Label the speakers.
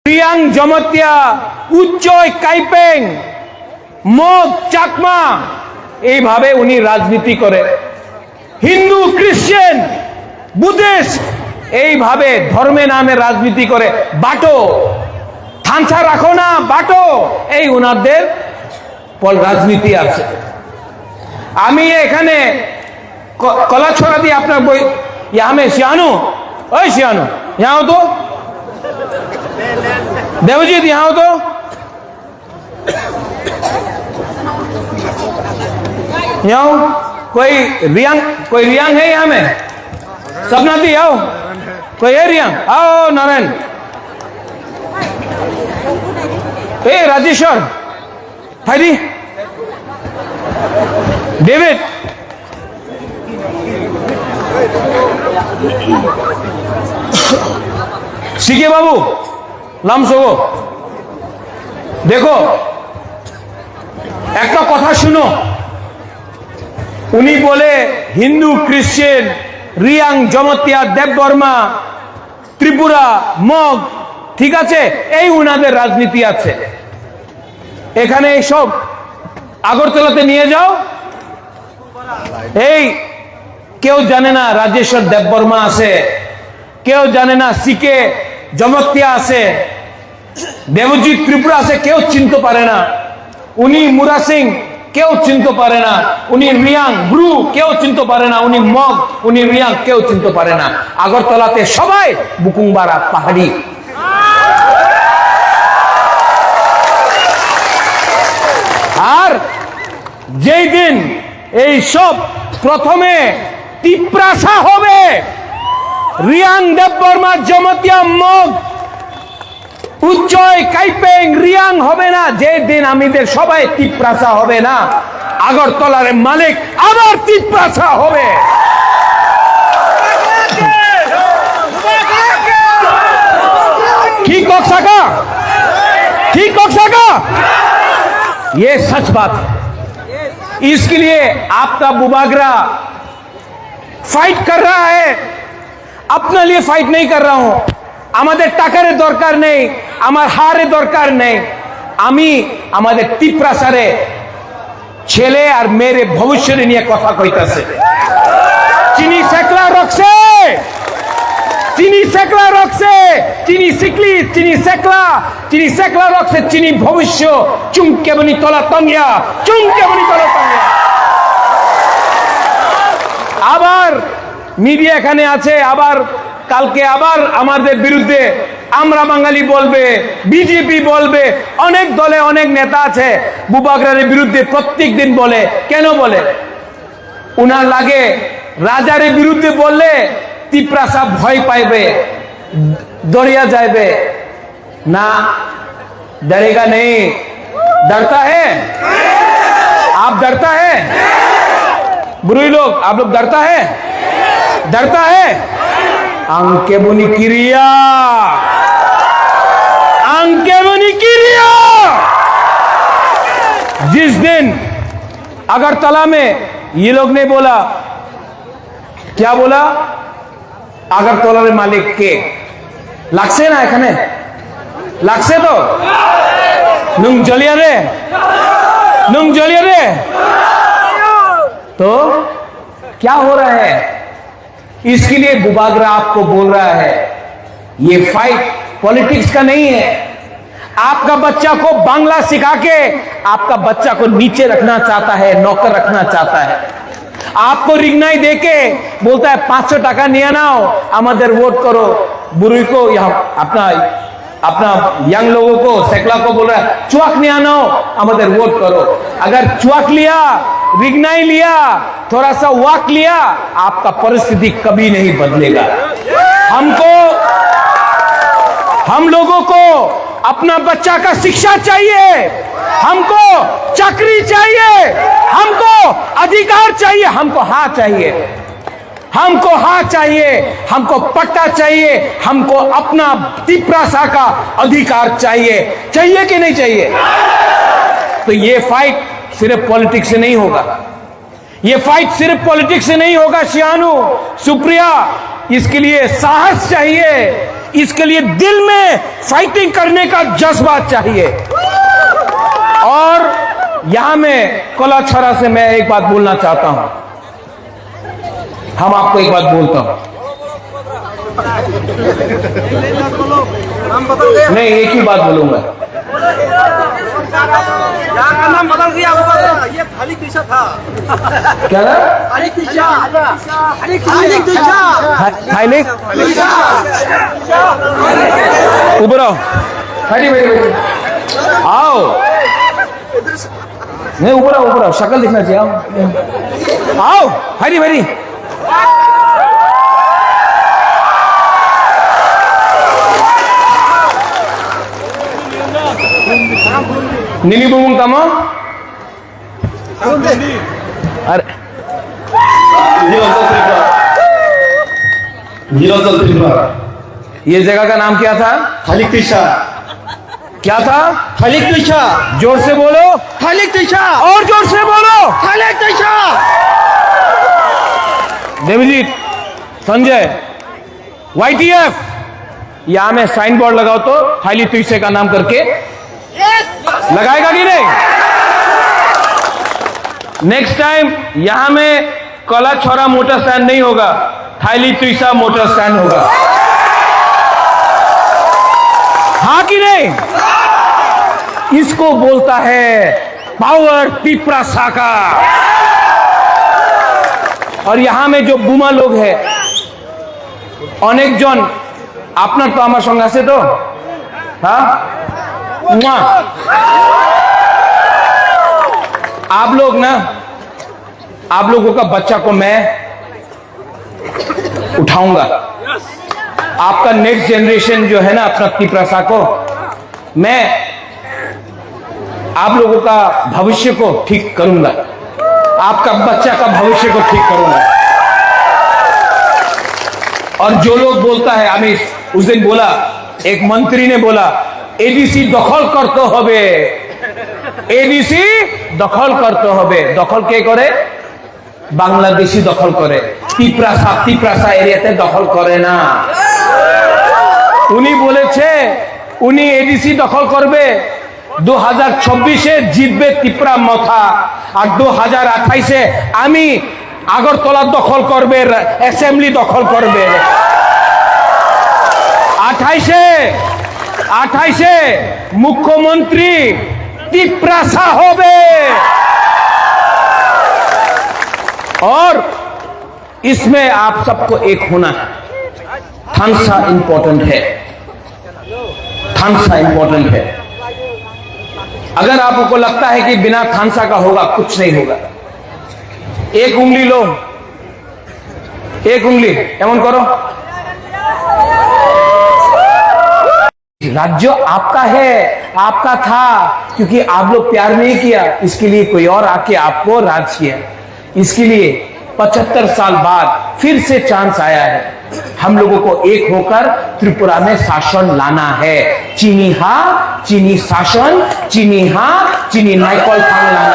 Speaker 1: Reang জমতিয়া, উচ্চয় Kaipeng, mug Chakma, এইভাবে উনি রাজনীতি করে। হিন্দু, খ্রিস্টান, বুদ্ধিস্ট এইভাবে ধর্মে নামে রাজনীতি করে। বাটো থানসা রাখো না, বাটো, এই উনাদের রাজনীতি আছে। আমি এখানে কলাছড়া দিয়ে আপনার বই আমি শিয়ানো, ওই শিয়ানো यहाँ तो देवजीत, यहाँ तो यहाँ कोई रियांग है यहाँ में? सपना दी आओ, कोई है रियांग? आओ नारायण, राजेश्वर, हरी, डेविड, सीके बाबू, लामसोगो, देखो एक कथा शुनो, उन्हीं बोले हिंदू, क्रिश्चियन, रियांग जमतिया, देवबर्मा, त्रिपुरा, मग, ठीक আছে, এই উনাদের রাজনীতি আছে। এখানে এই সব আগরতলাতে নিয়ে যাও, এই কেউ জানে না রাজেশ্বর দেববর্মা আছে, কেউ জানে না সিকে জমতিয়া আছে, দেবজিৎ ত্রিপুরা আছে, কেউ চিনতে পারে না। উনি মুরা সিং কেউ চিনতে পারে না। উনি রিয়াং ব্রু কেউ চিনতে পারে না। উনি মগ, উনি রিয়াং কেউ চিনতে পারে না। আগরতলাতে সবাই বুকুংবারা পাহাড়ি। আর যেই দিন এই সব প্রথমে তিপ্রাসা হবে, রিয়াং, দেববর্মা, জমতিয়া, মগ, উচ্চয় কাইপেং, রিয়াং হবে না, যে দিন আমাদের সবাই তিপ্রাসা হবে না, আগরতলার মালিক আবার তিপ্রাসা হবে। ठीक कह सका, ठीक कह सका, ये सच बात है। इसके लिए आपका बुबागरा फाइट कर रहा है, अपने लिए फाइट नहीं कर रहा हूं। আমাদের টাকার দরকার নেই, আমার হারে দরকার নেই। আমি আমাদের তিপ্রাসারে ছেলে আর মেয়ের ভবিষ্যৎ নিয়ে কথা কইতাছে। চিনি সেকলা রক্সে, চিনি সেকলা রক্সে, চিনি সিকলি, চিনি সেকলা রক্সে, চিনি ভবিষ্য, চুমকে বনি তলা তঙ্গিয়া, চুমকে বনি তলা তঙ্গিয়া। আবার মিডিয়া এখানে আছে, আবার কালকে আবার আমাদের বিরুদ্ধে আমরা বাঙালি বলবে, বিজেপি বলবে, অনেক দলে অনেক নেতা আছে বুবাগরার বিরুদ্ধে প্রত্যেক দিন বলে। কেন বলে? উনার লাগে রাজার বিরুদ্ধে বললে তিপ্রাসা ভয় পাইবে, দরিয়া যাইবে না। डरेगा नहीं, डरता है? आप डरता है? बुरी लोग, आप लोग डरता है? डरता है? अंके बुनी किरिया, अंके बुनी किरिया। जिस दिन अगरतला में ये लोग ने बोला, क्या बोला? अगरतला में मालिक के লাগছে না, এখানে লাগছে তো? নুং জ্বলিয়ে রে, নুং জ্বলিয়ে রে। तो क्या हो रहा है? इसके लिए बुबागरा आपको बोल रहा है, ये फाइट पॉलिटिक्स का नहीं है। आपका बच्चा को बांग्ला सिखा के आपका बच्चा को नीचे रखना चाहता है, नौकर रखना चाहता है। आपको रिगनाई देके बोलता है 500 টাকা নিয়ে নাও, আমাদের वोट करो। बुरी को यहाँ अपना यंग लोगों को, सेकला को बोल रहा है चुआक नहीं आना, हमारे वोट करो। अगर चुआक लिया, रिगनाई लिया, थोड़ा सा वाक लिया, आपका परिस्थिति कभी नहीं बदलेगा। हम लोगों को अपना बच्चा का शिक्षा चाहिए, हमको चाकरी चाहिए, हमको अधिकार चाहिए, हमको हाँ चाहिए, हमको हाँ चाहिए, हमको पट्टा चाहिए, हमको अपना तिप्रासा का अधिकार चाहिए। चाहिए कि नहीं चाहिए? तो ये फाइट सिर्फ पॉलिटिक्स से नहीं होगा, ये फाइट सिर्फ पॉलिटिक्स से नहीं होगा। शियानू, सुप्रिया, इसके लिए साहस चाहिए, इसके लिए दिल में फाइटिंग करने का जज्बा चाहिए। और यहां में कोलाछरा से मैं एक बात बोलना चाहता हूं। हम आपको एक बात बोलता हूं, नहीं एक ही बात बोलूंगा।
Speaker 2: का नाम बदल गया, ये खाली दिशा था।
Speaker 1: क्या था? ऊपर आओ, आओ, नहीं ऊपर आओ, ऊपर आओ, शक्ल दिखना चाहिए। आओ हरी भरी। नीली बुमुंग तमो अरे ये जगह का नाम क्या था?
Speaker 2: खालिक दिशा।
Speaker 1: क्या था?
Speaker 2: खालिक दिशा।
Speaker 1: जोर से बोलो।
Speaker 2: खालिक दिशा।
Speaker 1: और जोर से बोलो।
Speaker 2: खालिक दिशा।
Speaker 1: देवजीत, संजय, YTF, यहां में साइन बोर्ड लगाओ तो हाईली तुइसे का नाम करके लगाएगा कि नहीं? नेक्स्ट टाइम यहां में कोलाछरा मोटर स्टैंड नहीं होगा, थाईली तुइसा मोटर स्टैंड होगा। हाँ कि नहीं? इसको बोलता है पावर तिप्रा साका। और यहां में जो बुमा लोग हैं अनेक जन আপনার তো আমার সঙ্গে আছে তো, हाँ? आप लोग ना, आप लोगों का बच्चा को मैं उठाऊंगा। आपका नेक्स्ट जनरेशन जो है ना अपना तिप्रासा को, मैं आप लोगों का भविष्य को ठीक करूंगा, आपका बच्चा का भविष्य को ठीक करूंगा। और जो लोग बोलता है, हमें उस दिन बोला, एक मंत्री ने बोला एडीसी दखल करते होबे, एडीसी दखल करते होबे। दखल के करे? बांग्लादेशी दखल करे, तिप्रासा एरियाते दखल करे ना। उनी बोलेছে उनी एडीसी दखल करबे, 2026-এ জিতবে তিপ্রা মাথা, আর 2028-এ আমি আগরতলা দখল করবে, অ্যাসেম্বলি দখল করবে। 28-এ মুখ্যমন্ত্রী तिप्रासा होबे। और इसमें आप सबको एक होना है। थानसा इंपॉर्टेंट है, थानसा इंपॉर्टेंट है। अगर आपको लगता है कि बिना थानसा का होगा, कुछ नहीं होगा। एक उंगली लो, एक उंगली एमन करो। राज्य आपका है, आपका था, क्योंकि आप लोग प्यार नहीं किया, इसके लिए कोई और आके आपको राज किया। इसके लिए 75 साल बाद फिर से चांस आया है। हम लोगों को एक होकर त्रिपुरा में शासन लाना है। चीनी हाँ, चीनी शासन, चीनी हाँ, चीनी नाइकल लाना।